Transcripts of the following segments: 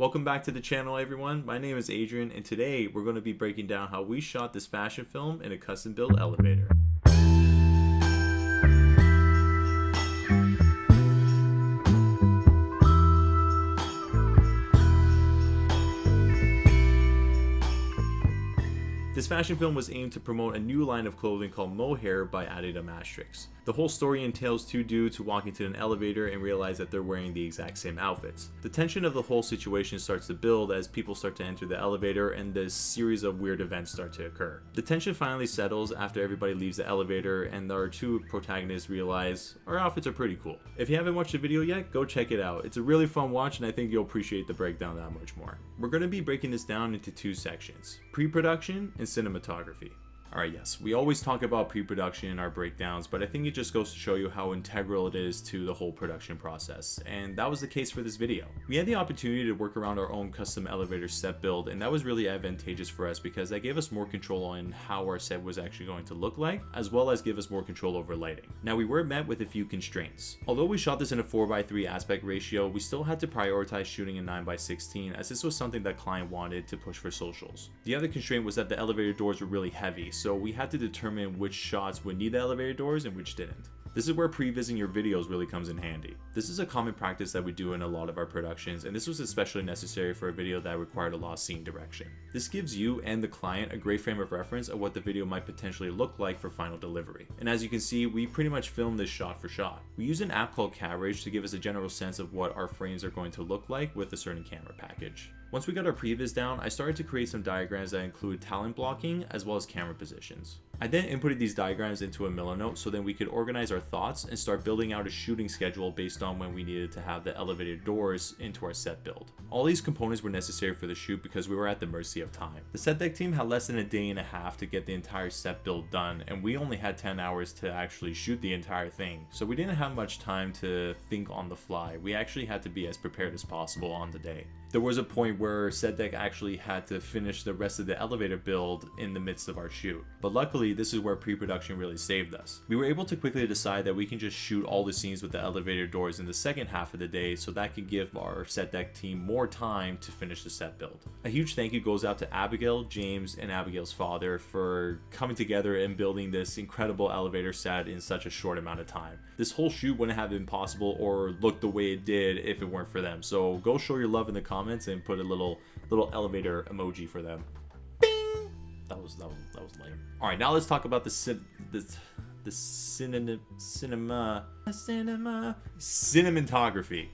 Welcome back to the channel, everyone. My name is Adrian, and today we're going to be breaking down how we shot this fashion film in a custom-built elevator. This fashion film was aimed to promote a new line of clothing called Mohair by Adidem Asterisks. The whole story entails two dudes who walk into an elevator and realize that they're wearing the exact same outfits. The tension of the whole situation starts to build as people start to enter the elevator and this series of weird events start to occur. The tension finally settles after everybody leaves the elevator and our two protagonists realize our outfits are pretty cool. If you haven't watched the video yet, go check it out. It's a really fun watch and I think you'll appreciate the breakdown that much more. We're going to be breaking this down into two sections: pre-production and cinematography. Alright, yes, we always talk about pre-production in our breakdowns, but I think it just goes to show you how integral it is to the whole production process, and that was the case for this video. We had the opportunity to work around our own custom elevator set build, and that was really advantageous for us because that gave us more control on how our set was actually going to look like, as well as give us more control over lighting. Now, we were met with a few constraints. Although we shot this in a 4:3 aspect ratio, we still had to prioritize shooting in 9:16 as this was something that client wanted to push for socials. The other constraint was that the elevator doors were really heavy, so we had to determine which shots would need the elevator doors and which didn't. This is where pre-vizing your videos really comes in handy. This is a common practice that we do in a lot of our productions, and this was especially necessary for a video that required a lot of scene direction. This gives you and the client a great frame of reference of what the video might potentially look like for final delivery. And as you can see, we pretty much filmed this shot for shot. We use an app called Cavrage to give us a general sense of what our frames are going to look like with a certain camera package. Once we got our pre-viz down, I started to create some diagrams that include talent blocking as well as camera positions. I then inputted these diagrams into a Millernote so then we could organize our thoughts and start building out a shooting schedule based on when we needed to have the elevator doors into our set build. All these components were necessary for the shoot because we were at the mercy of time. The set deck team had less than a day and a half to get the entire set build done, and we only had 10 hours to actually shoot the entire thing, so we didn't have much time to think on the fly. We actually had to be as prepared as possible on the day. There was a point where set deck actually had to finish the rest of the elevator build in the midst of our shoot, but luckily this is where pre-production really saved us. We were able to quickly decide that we can just shoot all the scenes with the elevator doors in the second half of the day, so that could give our set deck team more time to finish the set build. A huge thank you goes out to Abigail, James, and Abigail's father for coming together and building this incredible elevator set in such a short amount of time. This whole shoot wouldn't have been possible or looked the way it did if it weren't for them, so go show your love in the comments and put a little elevator emoji for them. Bing! That was lame. All right, now let's talk about the cinematography.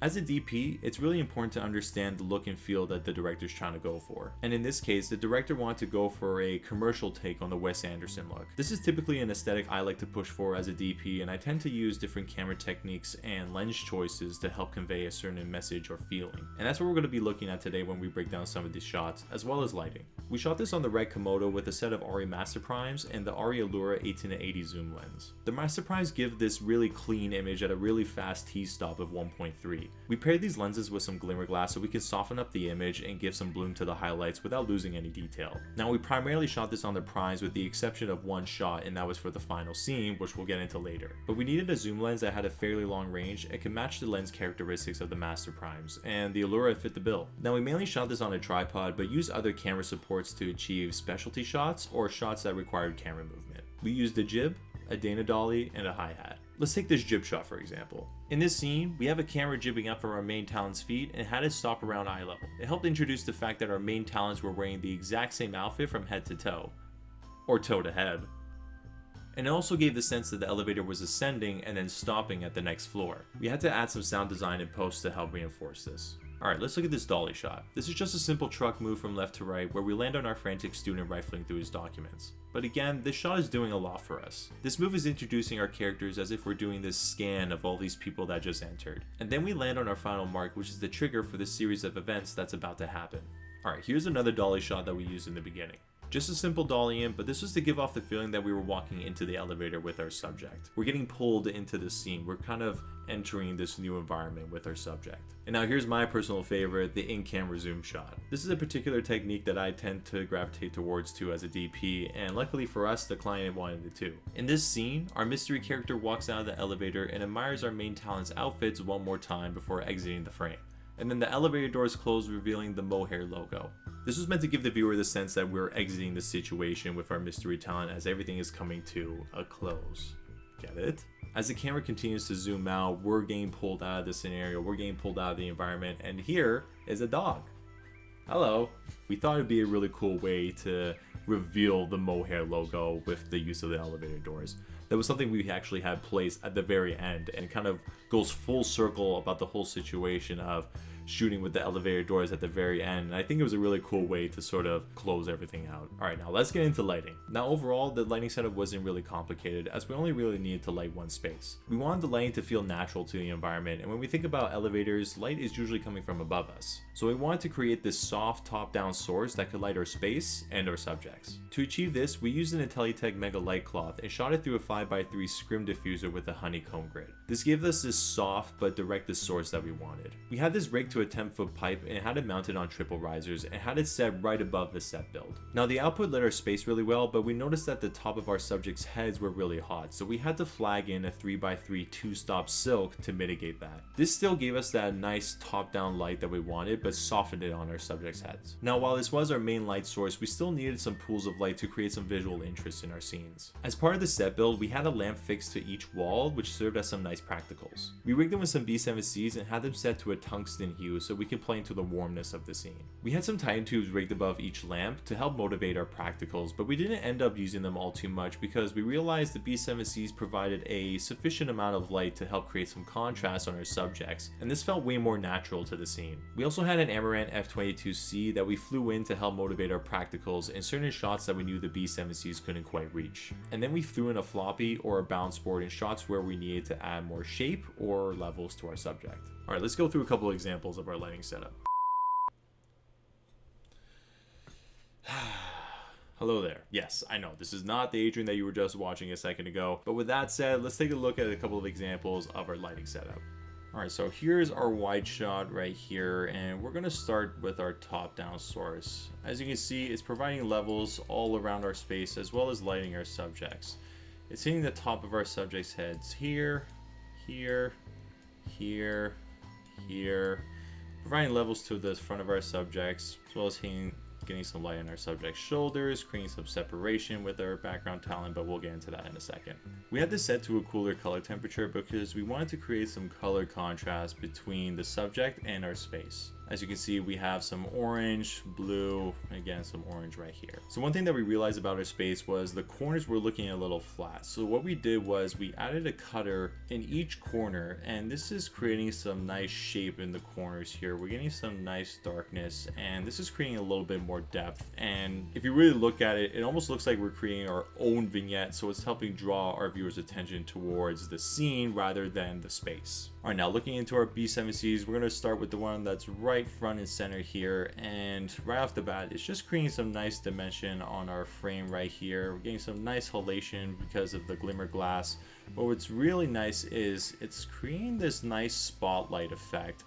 As a DP, it's really important to understand the look and feel that the director's trying to go for. And in this case, the director wanted to go for a commercial take on the Wes Anderson look. This is typically an aesthetic I like to push for as a DP, and I tend to use different camera techniques and lens choices to help convey a certain message or feeling. And that's what we're going to be looking at today when we break down some of these shots, as well as lighting. We shot this on the red Komodo with a set of ARRI Master Primes and the ARRI Allura 18-80 zoom lens. The Master Primes give this really clean image at a really fast T-stop of 1.3. We paired these lenses with some glimmer glass so we can soften up the image and give some bloom to the highlights without losing any detail. Now, we primarily shot this on the primes with the exception of one shot, and that was for the final scene, which we'll get into later. But we needed a zoom lens that had a fairly long range and could match the lens characteristics of the Master Primes, and the Allura fit the bill. Now, we mainly shot this on a tripod, but used other camera supports to achieve specialty shots or shots that required camera movement. We used a jib, a Dana dolly, and a hi-hat. Let's take this jib shot for example. In this scene, we have a camera jibbing up from our main talent's feet and had it stop around eye level. It helped introduce the fact that our main talents were wearing the exact same outfit from head to toe. Or toe to head. And it also gave the sense that the elevator was ascending and then stopping at the next floor. We had to add some sound design in post to help reinforce this. Alright, let's look at this dolly shot. This is just a simple truck move from left to right where we land on our frantic student rifling through his documents. But again, this shot is doing a lot for us. This move is introducing our characters as if we're doing this scan of all these people that just entered. And then we land on our final mark, which is the trigger for the series of events that's about to happen. Alright, here's another dolly shot that we used in the beginning. Just a simple dolly in, but this was to give off the feeling that we were walking into the elevator with our subject. We're getting pulled into the scene. We're kind of entering this new environment with our subject. And now here's my personal favorite, the in-camera zoom shot. This is a particular technique that I tend to gravitate towards too as a DP, and luckily for us, the client wanted it too. In this scene, our mystery character walks out of the elevator and admires our main talent's outfits one more time before exiting the frame. And then the elevator doors close, revealing the mohair logo. This was meant to give the viewer the sense that we're exiting the situation with our mystery talent as everything is coming to a close. Get it? As the camera continues to zoom out, we're getting pulled out of the scenario, we're getting pulled out of the environment, and here is a dog. Hello. We thought it'd be a really cool way to reveal the mohair logo with the use of the elevator doors. That was something we actually had placed at the very end, and kind of goes full circle about the whole situation of shooting with the elevator doors at the very end. And I think it was a really cool way to sort of close everything out. Alright, now let's get into lighting. Now overall, the lighting setup wasn't really complicated, as we only really needed to light one space. We wanted the lighting to feel natural to the environment, and when we think about elevators, light is usually coming from above us. So we wanted to create this soft top-down source that could light our space and our subjects. To achieve this, we used an Intelitech Mega Light Cloth and shot it through a 5x3 scrim diffuser with a honeycomb grid. This gave us this soft but directed source that we wanted. We had this rigged to a 10-foot pipe and had it mounted on triple risers and had it set right above the set build. Now the output lit our space really well, but we noticed that the top of our subjects' heads were really hot, so we had to flag in a 3x3 2-stop silk to mitigate that. This still gave us that nice top-down light that we wanted, but softened it on our subjects' heads. Now while this was our main light source, we still needed some pools of light to create some visual interest in our scenes. As part of the set build, we had a lamp fixed to each wall, which served as some nice practicals. We rigged them with some B7Cs and had them set to a tungsten hue so we could play into the warmness of the scene. We had some Titan tubes rigged above each lamp to help motivate our practicals, but we didn't end up using them all too much because we realized the B7Cs provided a sufficient amount of light to help create some contrast on our subjects, and this felt way more natural to the scene. We also had an Amaranth F22C that we flew in to help motivate our practicals in certain shots that we knew the B7Cs couldn't quite reach. And then we threw in a floppy or a bounce board in shots where we needed to add more shape or levels to our subject. Alright, let's go through a couple of examples of our lighting setup. Hello there. Yes, I know, this is not the Adrian that you were just watching a second ago, but with that said, let's take a look at a couple of examples of our lighting setup. Alright, so here's our wide shot right here, and we're going to start with our top-down source. As you can see, it's providing levels all around our space as well as lighting our subjects. It's hitting the top of our subjects' heads here, here, here, here, providing levels to the front of our subjects, as well as getting some light on our subject's shoulders, creating some separation with our background talent, but we'll get into that in a second. We had this set to a cooler color temperature because we wanted to create some color contrast between the subject and our space. As you can see, we have some orange, blue, and again some orange right here. So one thing that we realized about our space was the corners were looking a little flat. So what we did was we added a cutter in each corner, and this is creating some nice shape in the corners here. We're getting some nice darkness, and this is creating a little bit more depth. And if you really look at it, it almost looks like we're creating our own vignette, so it's helping draw our viewers' attention towards the scene rather than the space. Alright, now looking into our B7Cs, we're going to start with the one that's right front and center here, and right off the bat, it's just creating some nice dimension on our frame right here. We're getting some nice halation because of the glimmer glass, but what's really nice is it's creating this nice spotlight effect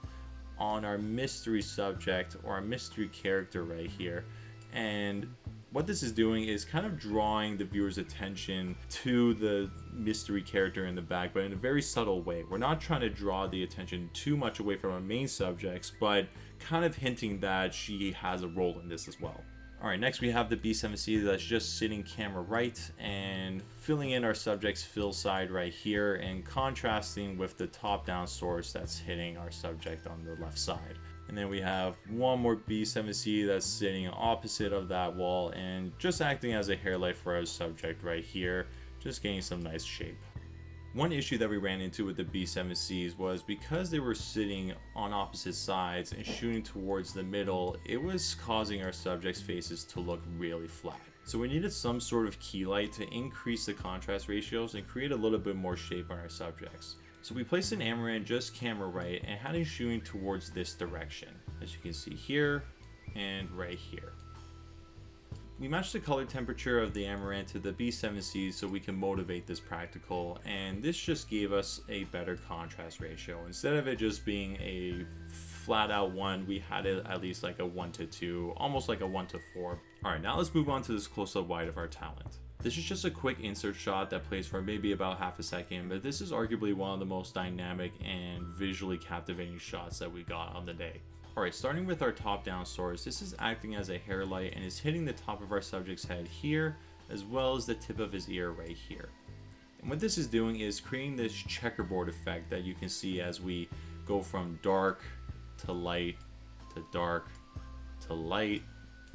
on our mystery subject or our mystery character right here. And what this is doing is kind of drawing the viewer's attention to the mystery character in the back, but in a very subtle way. We're not trying to draw the attention too much away from our main subjects, but kind of hinting that she has a role in this as well. Alright, next we have the B7C that's just sitting camera right and filling in our subject's fill side right here and contrasting with the top-down source that's hitting our subject on the left side. And then we have one more B7C that's sitting opposite of that wall and just acting as a hair light for our subject right here, just getting some nice shape. One issue that we ran into with the B7Cs was because they were sitting on opposite sides and shooting towards the middle, it was causing our subjects' faces to look really flat. So we needed some sort of key light to increase the contrast ratios and create a little bit more shape on our subjects. So we placed an Amaranth just camera right and had it shooting towards this direction, as you can see here and right here. We matched the color temperature of the Amaranth to the B7C so we can motivate this practical, and this just gave us a better contrast ratio. Instead of it just being a flat out 1, we had it at least like a 1:2, almost like a 1:4. Alright, now let's move on to this close-up wide of our talent. This is just a quick insert shot that plays for maybe about half a second, but this is arguably one of the most dynamic and visually captivating shots that we got on the day. Alright, starting with our top-down source, this is acting as a hair light and is hitting the top of our subject's head here, as well as the tip of his ear right here. And what this is doing is creating this checkerboard effect that you can see as we go from dark to light to dark to light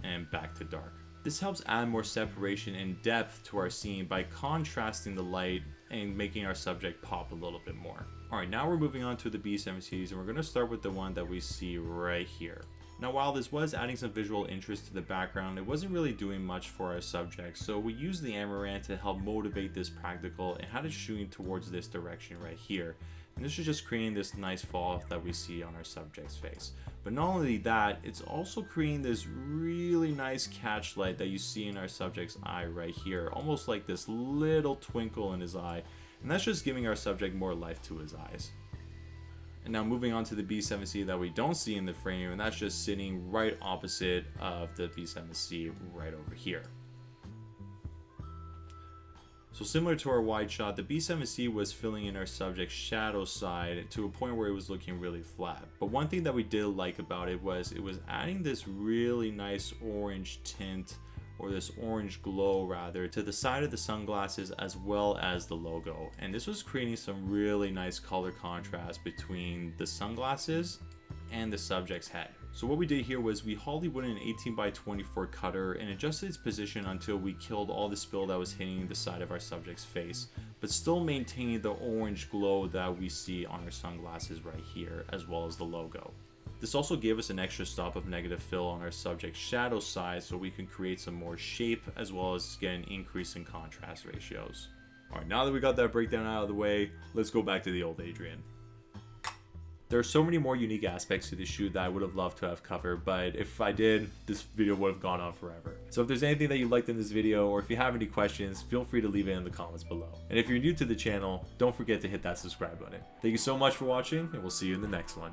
and back to dark. This helps add more separation and depth to our scene by contrasting the light and making our subject pop a little bit more. Alright, now we're moving on to the B-70s, and we're going to start with the one that we see right here. Now while this was adding some visual interest to the background, it wasn't really doing much for our subject, so we used the Amaranth to help motivate this practical and had it shooting towards this direction right here. And this is just creating this nice fall that we see on our subject's face. But not only that, it's also creating this really nice catch light that you see in our subject's eye right here, almost like this little twinkle in his eye, and that's just giving our subject more life to his eyes. And now moving on to the B7C that we don't see in the frame, and that's just sitting right opposite of the B7C right over here. So similar to our wide shot, the B7C was filling in our subject's shadow side to a point where it was looking really flat. But one thing that we did like about it was adding this really nice orange tint, or this orange glow rather, to the side of the sunglasses as well as the logo. And this was creating some really nice color contrast between the sunglasses and the subject's head. So what we did here was we Hollywooded an 18x24 cutter and adjusted its position until we killed all the spill that was hitting the side of our subject's face, but still maintaining the orange glow that we see on our sunglasses right here, as well as the logo. This also gave us an extra stop of negative fill on our subject's shadow side so we can create some more shape as well as get an increase in contrast ratios. Alright, now that we got that breakdown out of the way, let's go back to the old Adrian. There are so many more unique aspects to the shoot that I would have loved to have covered, but if I did, this video would have gone on forever. So if there's anything that you liked in this video, or if you have any questions, feel free to leave it in the comments below. And if you're new to the channel, don't forget to hit that subscribe button. Thank you so much for watching, and we'll see you in the next one.